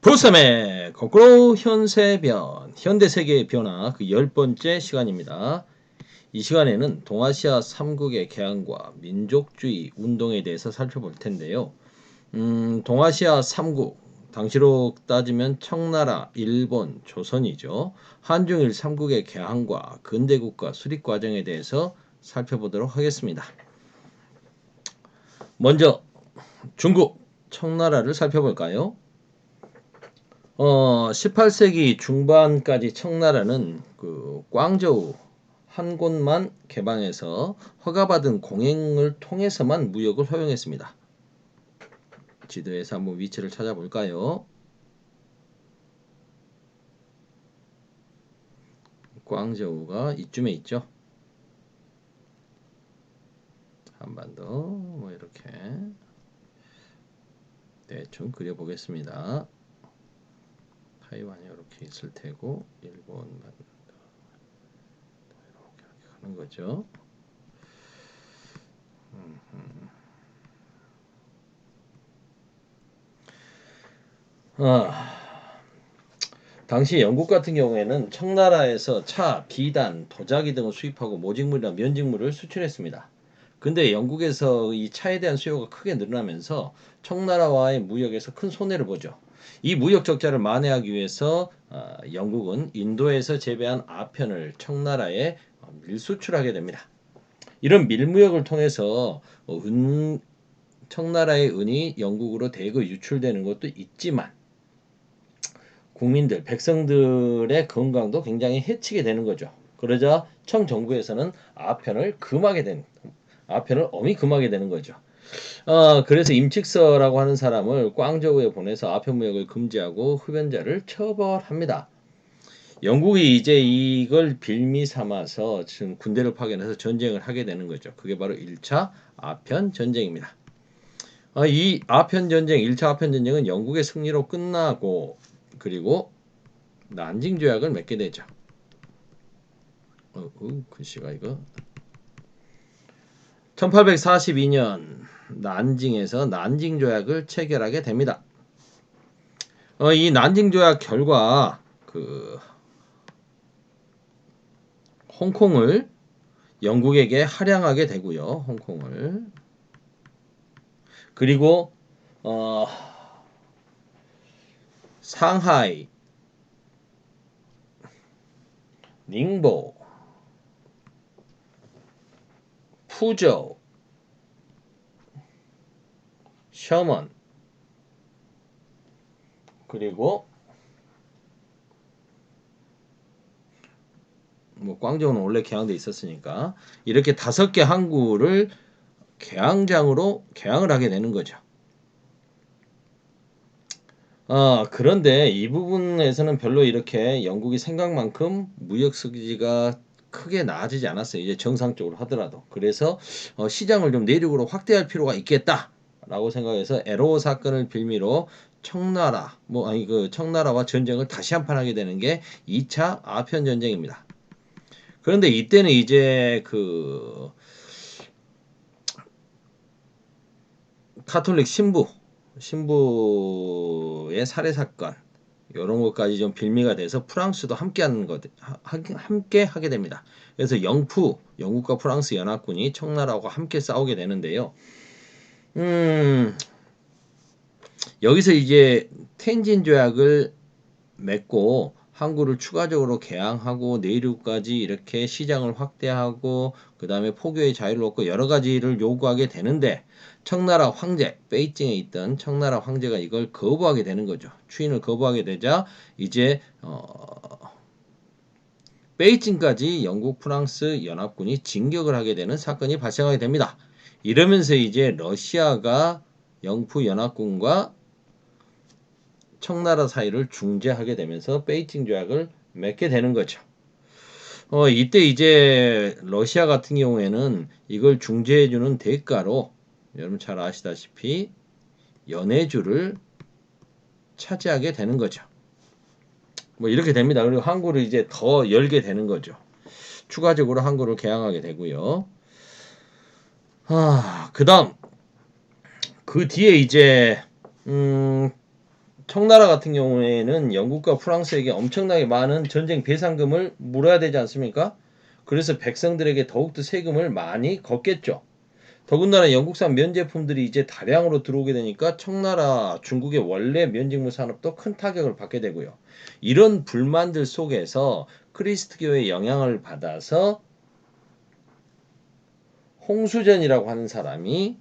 부삼의 거꾸로 현세변, 현대세계의 변화 그 10번째 시간입니다. 이 시간에는 동아시아 3국의 개항과 민족주의 운동에 대해서 살펴볼 텐데요. 동아시아 3국, 당시로 따지면 청나라, 일본, 조선이죠. 한중일 3국의 개항과 근대국가 수립 과정에 대해서 살펴보도록 하겠습니다. 먼저 중국, 청나라를 살펴볼까요? 18세기 중반까지 청나라는 그 광저우 한 곳만 개방해서 허가받은 공행을 통해서만 무역을 허용했습니다. 지도에서 한번 위치를 찾아볼까요? 광저우가 이쯤에 있죠. 한반도 뭐 이렇게 대충 그려보겠습니다. 타이완이 이렇게 있을 테고 일본 이렇게 하는 거죠. 당시 영국 같은 경우에는 청나라에서 차, 비단, 도자기 등을 수입하고 모직물이나 면직물을 수출했습니다. 근데 영국에서 이 차에 대한 수요가 크게 늘어나면서 청나라와의 무역에서 큰 손해를 보죠. 이 무역 적자를 만회하기 위해서 영국은 인도에서 재배한 아편을 청나라에 밀수출하게 됩니다. 이런 밀무역을 통해서 청나라의 은이 영국으로 대거 유출되는 것도 있지만 국민들, 백성들의 건강도 굉장히 해치게 되는 거죠. 그러자 청정부에서는 아편을 엄히 금하게 되는 거죠. 그래서 임칙서라고 하는 사람을 광저우에 보내서 아편 무역을 금지하고 흡연자를 처벌합니다. 영국이 이제 이걸 빌미 삼아서 지금 군대를 파견해서 전쟁을 하게 되는 거죠. 그게 바로 1차 아편 전쟁입니다. 이 아편 전쟁, 1차 아편 전쟁은 영국의 승리로 끝나고 그리고 난징 조약을 맺게 되죠. 글씨가 이거 1842년 난징에서 난징 조약을 체결하게 됩니다. 이 난징 조약 결과 그 홍콩을 영국에게 할양하게 되고요. 홍콩을 그리고 상하이, 닝보, 푸저우, 셔먼 그리고 뭐 광저우는 원래 개항돼 있었으니까 이렇게 5개 항구를 개항장으로 개항을 하게 되는 거죠. 그런데 이 부분에서는 별로 이렇게 영국이 생각만큼 무역 수지가 크게 나아지지 않았어요. 이제 정상적으로 하더라도. 그래서 시장을 좀 내륙으로 확대할 필요가 있겠다라고 생각해서 에로 사건을 빌미로 청나라와 전쟁을 다시 한판 하게 되는 게 2차 아편 전쟁입니다. 그런데 이때는 이제 그 카톨릭 신부의 살해 사건 이런 것까지 좀 빌미가 돼서 프랑스도 함께 하게 됩니다. 그래서 영국과 프랑스 연합군이 청나라와 함께 싸우게 되는데요. 여기서 이제 텐진 조약을 맺고 항구를 추가적으로 개항하고 내륙까지 이렇게 시장을 확대하고 그 다음에 포교의 자유를 얻고 여러 가지를 요구하게 되는데 청나라 황제, 베이징에 있던 청나라 황제가 이걸 거부하게 되는 거죠. 추인을 거부하게 되자 이제 베이징까지 영국, 프랑스 연합군이 진격을 하게 되는 사건이 발생하게 됩니다. 이러면서 이제 러시아가 영프 연합군과 청나라 사이를 중재하게 되면서 베이징 조약을 맺게 되는 거죠. 이때 이제 러시아 같은 경우에는 이걸 중재해주는 대가로 여러분 잘 아시다시피 연해주를 차지하게 되는 거죠. 뭐 이렇게 됩니다. 그리고 항구를 이제 더 열게 되는 거죠. 추가적으로 항구를 개항하게 되고요. 그 다음 그 뒤에 이제 청나라 같은 경우에는 영국과 프랑스에게 엄청나게 많은 전쟁 배상금을 물어야 되지 않습니까? 그래서 백성들에게 더욱더 세금을 많이 걷겠죠. 더군다나 영국산 면제품들이 이제 다량으로 들어오게 되니까 청나라 중국의 원래 면직물 산업도 큰 타격을 받게 되고요. 이런 불만들 속에서 크리스트교의 영향을 받아서 홍수전이라고 하는 사람이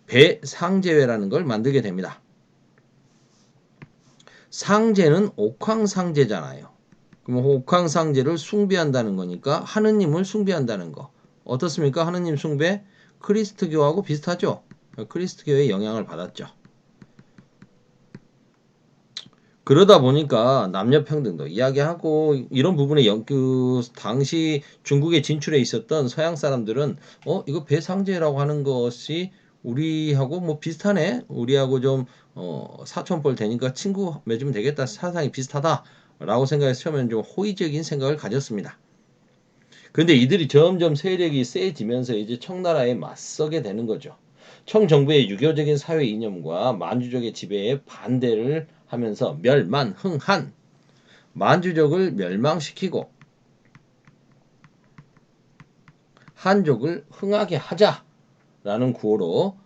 배상제회라는 걸 만들게 됩니다. 상제는 옥황상제잖아요. 그럼 옥황상제를 숭배한다는 거니까 하느님을 숭배한다는 거. 어떻습니까? 하느님 숭배? 크리스트교하고 비슷하죠. 크리스트교의 영향을 받았죠. 그러다 보니까 남녀평등도 이야기하고 이런 부분에 그 당시 중국에 진출해 있었던 서양 사람들은 이거 배상제라고 하는 것이 우리하고 뭐 비슷하네. 우리하고 좀 사촌뻘 되니까 친구 맺으면 되겠다. 사상이 비슷하다라고 생각해서 처음에는 좀 호의적인 생각을 가졌습니다. 그런데 이들이 점점 세력이 세지면서 이제 청나라에 맞서게 되는 거죠. 청정부의 유교적인 사회 이념과 만주족의 지배에 반대를 하면서 멸만흥한 만주족을 멸망시키고 한족을 흥하게 하자라는 구호로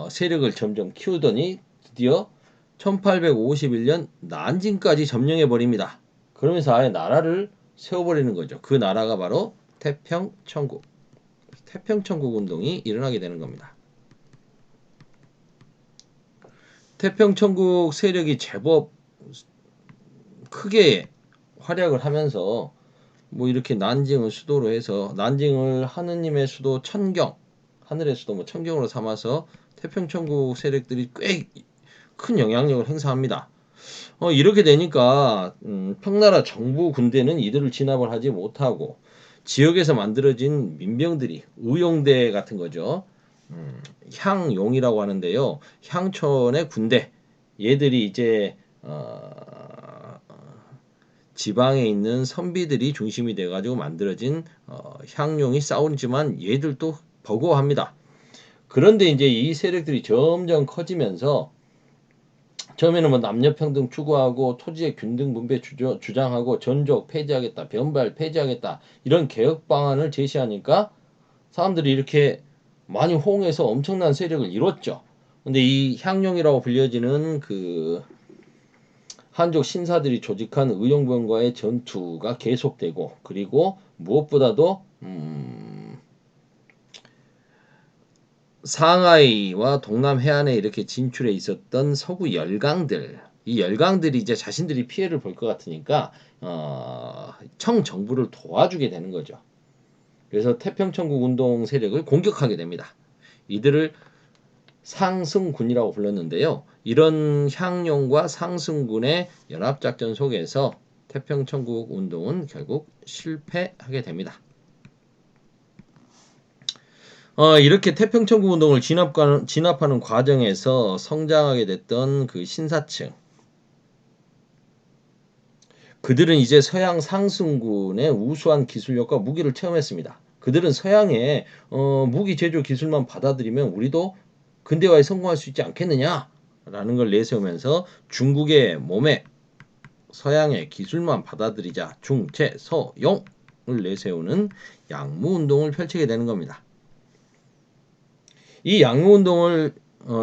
세력을 점점 키우더니 드디어 1851년 난징까지 점령해 버립니다. 그러면서 아예 나라를 세워버리는 거죠. 그 나라가 바로 태평천국. 태평천국 운동이 일어나게 되는 겁니다. 태평천국 세력이 제법 크게 활약을 하면서 뭐 이렇게 난징을 수도로 해서 난징을 하느님의 수도 천경, 하늘의 수도 뭐 천경으로 삼아서 태평천국 세력들이 꽤 큰 영향력을 행사합니다. 이렇게 되니까 평나라 정부 군대는 이들을 진압을 하지 못하고 지역에서 만들어진 민병들이 의용대 같은 거죠. 향용이라고 하는데요. 향촌의 군대 얘들이 이제 지방에 있는 선비들이 중심이 돼가지고 만들어진 향용이 싸우지만 얘들도 버거워합니다. 그런데 이제 이 세력들이 점점 커지면서 처음에는 뭐 남녀평등 추구하고 토지의 균등 분배 주장하고 전족 폐지하겠다, 변발 폐지하겠다 이런 개혁 방안을 제시하니까 사람들이 이렇게 많이 호응해서 엄청난 세력을 이뤘죠. 근데 이 향룡이라고 불려지는 그 한족 신사들이 조직한 의용병과의 전투가 계속되고 그리고 무엇보다도 상하이와 동남 해안에 이렇게 진출해 있었던 서구 열강들 이 열강들이 이제 자신들이 피해를 볼 것 같으니까 청 정부를 도와주게 되는 거죠. 그래서 태평천국 운동 세력을 공격하게 됩니다. 이들을 상승군이라고 불렀는데요. 이런 향용과 상승군의 연합작전 속에서 태평천국 운동은 결국 실패하게 됩니다. 이렇게 태평천국 운동을 진압하는 과정에서 성장하게 됐던 그 신사층 그들은 이제 서양 상승군의 우수한 기술력과 무기를 체험했습니다. 그들은 서양의 무기 제조 기술만 받아들이면 우리도 근대화에 성공할 수 있지 않겠느냐라는 걸 내세우면서 중국의 몸에 서양의 기술만 받아들이자 중체서용을 내세우는 양무운동을 펼치게 되는 겁니다. 이 양무운동을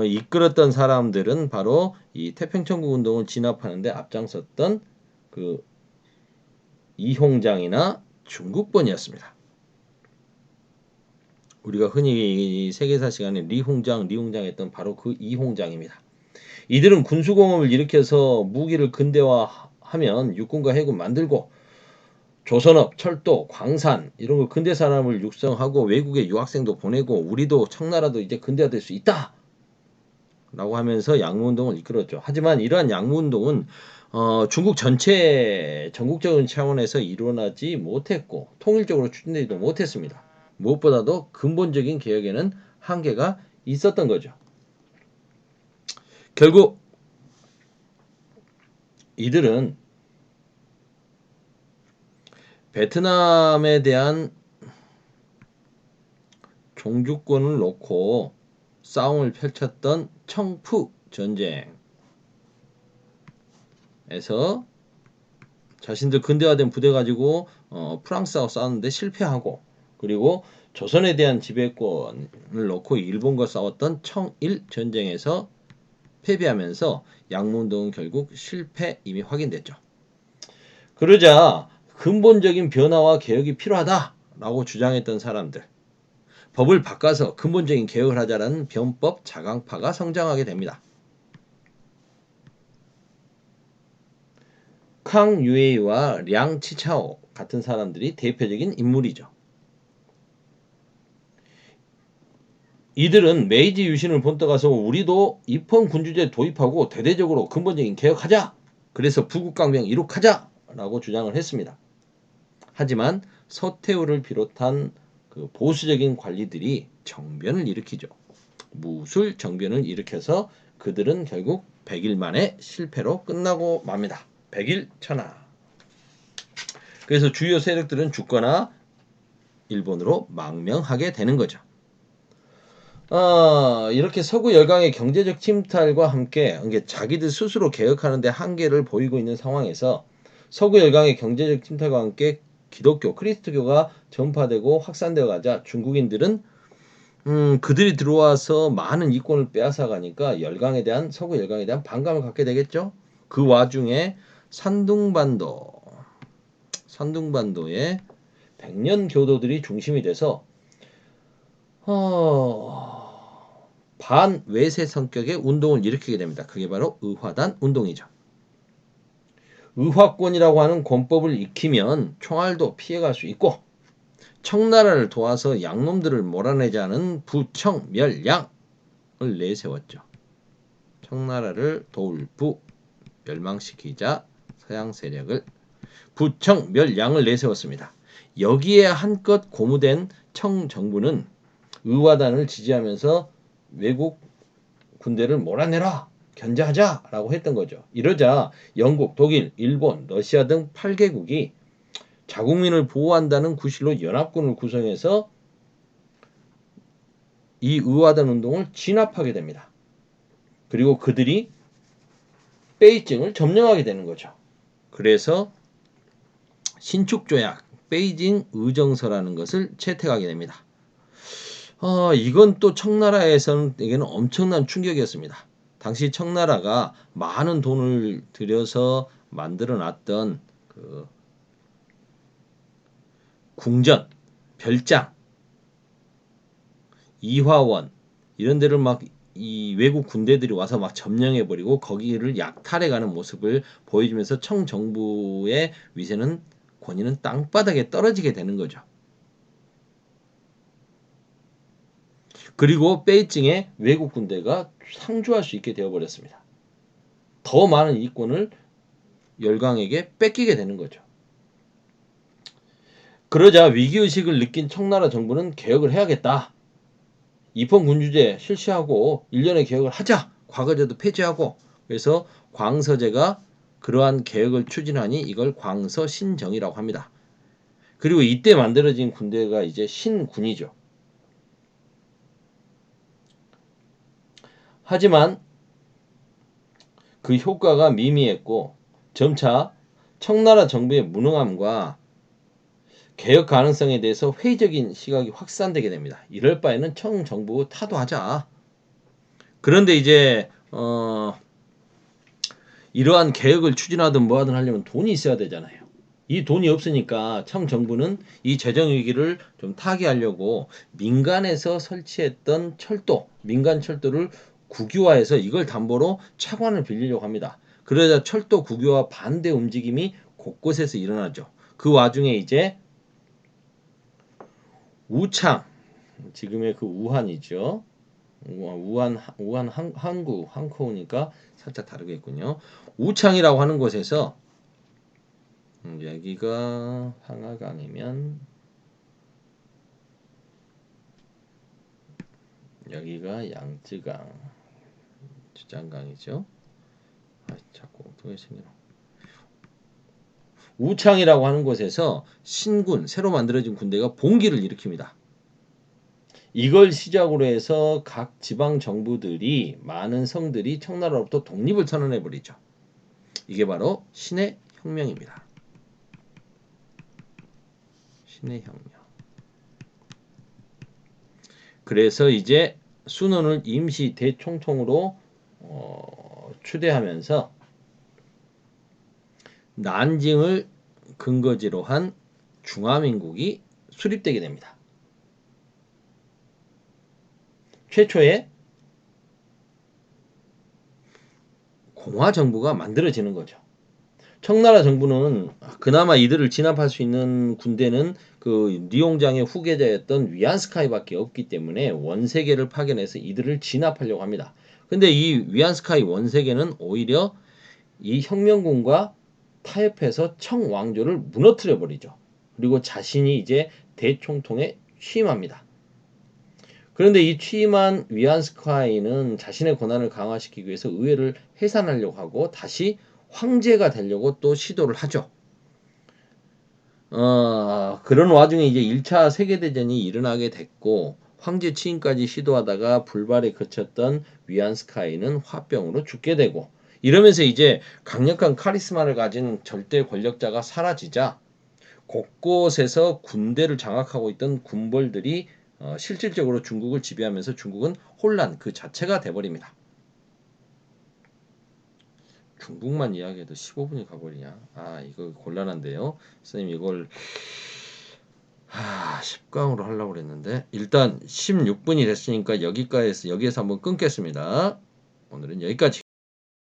이끌었던 사람들은 바로 이 태평천국 운동을 진압하는 데 앞장섰던 그 이홍장이나 중국본이었습니다. 우리가 흔히 세계사 시간에 리홍장 했던 바로 그 이홍장입니다. 이들은 군수공업을 일으켜서 무기를 근대화하면 육군과 해군 만들고 조선업, 철도, 광산 이런 거 근대 산업을 육성하고 외국에 유학생도 보내고 우리도 청나라도 이제 근대화될 수 있다 라고 하면서 양무운동을 이끌었죠. 하지만 이러한 양무운동은 중국 전체 전국적인 차원에서 일어나지 못했고 통일적으로 추진되지도 못했습니다. 무엇보다도 근본적인 개혁에는 한계가 있었던 거죠. 결국 이들은 베트남에 대한 종주권을 놓고 싸움을 펼쳤던 청푸 전쟁 에서 자신들 근대화된 부대 가지고 프랑스하고 싸웠는데 실패하고, 그리고 조선에 대한 지배권을 놓고 일본과 싸웠던 청일 전쟁에서 패배하면서 양문동은 결국 실패 이미 확인됐죠. 그러자 근본적인 변화와 개혁이 필요하다라고 주장했던 사람들, 법을 바꿔서 근본적인 개혁을 하자라는 변법 자강파가 성장하게 됩니다. 캉 유에이와 량 치차오 같은 사람들이 대표적인 인물이죠. 이들은 메이지 유신을 본떠가서 우리도 입헌 군주제 도입하고 대대적으로 근본적인 개혁하자. 그래서 부국강병 이룩하자 라고 주장을 했습니다. 하지만 서태후를 비롯한 그 보수적인 관리들이 정변을 일으키죠. 무술 정변을 일으켜서 그들은 결국 100일 만에 실패로 끝나고 맙니다. 100일 천하. 그래서 주요 세력들은 죽거나 일본으로 망명하게 되는 거죠. 이렇게 서구 열강의 경제적 침탈과 함께 자기들 스스로 개혁하는데 한계를 보이고 있는 상황에서 서구 열강의 경제적 침탈과 함께 기독교, 크리스트교가 전파되고 확산되어 가자 중국인들은 그들이 들어와서 많은 이권을 빼앗아 가니까 서구 열강에 대한 반감을 갖게 되겠죠. 그 와중에 산둥반도의 백년 교도들이 중심이 돼서 반외세 성격의 운동을 일으키게 됩니다. 그게 바로 의화단 운동이죠. 의화권이라고 하는 권법을 익히면 총알도 피해갈 수 있고 청나라를 도와서 양놈들을 몰아내자는 부청멸양을 내세웠죠. 청나라를 도울 부, 멸망시키자 서양 세력을 부청멸양을 내세웠습니다. 여기에 한껏 고무된 청정부는 의화단을 지지하면서 외국 군대를 몰아내라, 견제하자라고 했던 거죠. 이러자 영국, 독일, 일본, 러시아 등 8개국이 자국민을 보호한다는 구실로 연합군을 구성해서 이 의화단 운동을 진압하게 됩니다. 그리고 그들이 베이징을 점령하게 되는 거죠. 그래서 신축조약, 베이징 의정서라는 것을 채택하게 됩니다. 이건 또 청나라에게는 엄청난 충격이었습니다. 당시 청나라가 많은 돈을 들여서 만들어놨던 그 궁전, 별장, 이화원 이런 데를 막 이 외국 군대들이 와서 막 점령해버리고 거기를 약탈해가는 모습을 보여주면서 청정부의 위세는 권위는 땅바닥에 떨어지게 되는 거죠. 그리고 베이징에 외국 군대가 상주할 수 있게 되어버렸습니다. 더 많은 이권을 열강에게 뺏기게 되는 거죠. 그러자 위기의식을 느낀 청나라 정부는 개혁을 해야겠다. 입헌군주제 실시하고 일련의 개혁을 하자. 과거제도 폐지하고. 그래서 광서제가 그러한 개혁을 추진하니 이걸 광서신정이라고 합니다. 그리고 이때 만들어진 군대가 이제 신군이죠. 하지만 그 효과가 미미했고 점차 청나라 정부의 무능함과 개혁 가능성에 대해서 회의적인 시각이 확산되게 됩니다. 이럴 바에는 청정부 타도하자. 그런데 이제 이러한 개혁을 추진하든 뭐하든 하려면 돈이 있어야 되잖아요. 이 돈이 없으니까 청정부는 이 재정 위기를 좀 타개하려고 민간에서 설치했던 민간 철도를 국유화해서 이걸 담보로 차관을 빌리려고 합니다. 그러자 철도 국유화 반대 움직임이 곳곳에서 일어나죠. 그 와중에 이제 우창, 지금의 그 우한이죠. 우한 항구니까 살짝 다르겠군요. 우창이라고 하는 곳에서 여기가 황하강이면 여기가 양쯔강, 주장강이죠. 자꾸 어떻게 생겨나? 우창이라고 하는 곳에서 신군, 새로 만들어진 군대가 봉기를 일으킵니다. 이걸 시작으로 해서 각 지방 정부들이 많은 성들이 청나라로부터 독립을 선언해 버리죠. 이게 바로 신의 혁명입니다. 신의 혁명. 그래서 이제 순원을 임시 대총통으로 추대하면서 난징을 근거지로 한 중화민국이 수립되게 됩니다. 최초의 공화정부가 만들어지는 거죠. 청나라 정부는 그나마 이들을 진압할 수 있는 군대는 그 리옹장의 후계자였던 위안스카이밖에 없기 때문에 원세계를 파견해서 이들을 진압하려고 합니다. 근데 이 위안스카이 원세계는 오히려 이 혁명군과 타협해서 청왕조를 무너뜨려 버리죠. 그리고 자신이 이제 대총통에 취임합니다. 그런데 이 취임한 위안스카이는 자신의 권한을 강화시키기 위해서 의회를 해산하려고 하고 다시 황제가 되려고 또 시도를 하죠. 그런 와중에 이제 1차 세계대전이 일어나게 됐고 황제 취임까지 시도하다가 불발에 그쳤던 위안스카이는 화병으로 죽게 되고 이러면서 이제 강력한 카리스마를 가진 절대 권력자가 사라지자 곳곳에서 군대를 장악하고 있던 군벌들이 실질적으로 중국을 지배하면서 중국은 혼란 그 자체가 돼버립니다. 중국만 이야기해도 15분이 가버리냐? 이거 곤란한데요. 선생님 이걸 10강으로 하려고 그랬는데 일단 16분이 됐으니까 여기에서 한번 끊겠습니다. 오늘은 여기까지.